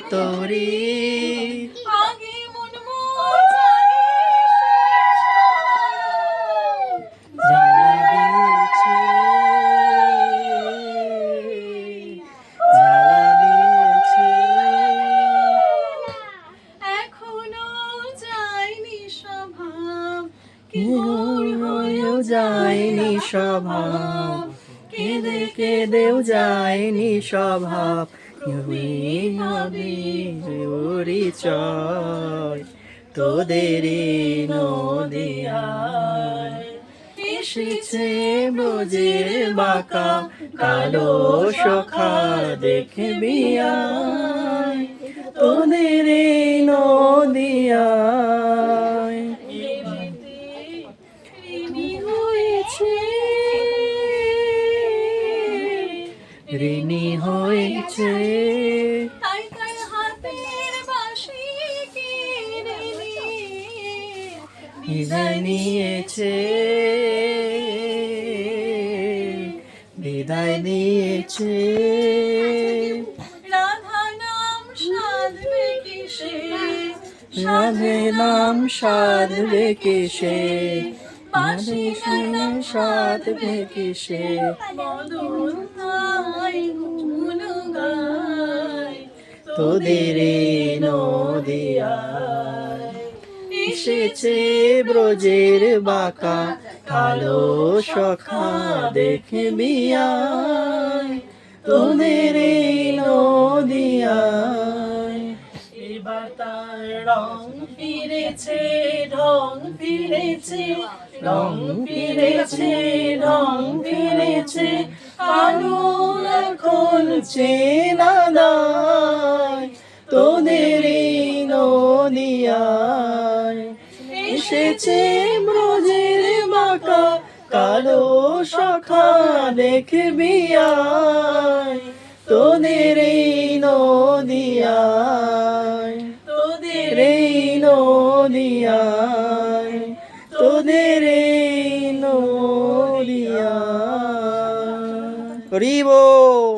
তোরে আগে মন মজায় জ্বালা দিয়েছে জ্বালা দিয়েছে এখনো যায়নি স্বভাব কি মোর হয়েও যায়নি স্বভাব কেঁদে কেঁদেও যায়নি স্বভাব পরিচয় তোদের নদিয়ায় এসেছে ব্রজের বাঁকা কালো সখা দেখবি আয় তোদের নদিয়ায় ঋণী হয়েছে ঋণী হয়েছে তাই তাই হাতের বাঁশি কিনে নিয়ে বিদায় নিয়েছে বিদায় নিয়েছে রাধা নাম সাধবে কিসে সাধে নাম সাধবে কিসে বাঁশি নাম সাধবে কিসে মদন তাই গুণ গায় তোদের নদিয়ায় এসেছে ব্রজের বাঁকা কালো সখা দেখবি আয় তোদের নদিয়ায় এবার তার রং ফিরেছে ঢং ফিরেছে রং ফিরেছে ঢং ফিরেছে আলো এখন চেনা দায় তোদের নদিয়ায় এসেছে ব্রজের বাঁকা কালো সখা দেখবি আয় তোদের নদিয়ায় তোদের নদিয়ায় তোদের নদিয়ায় হরি বল।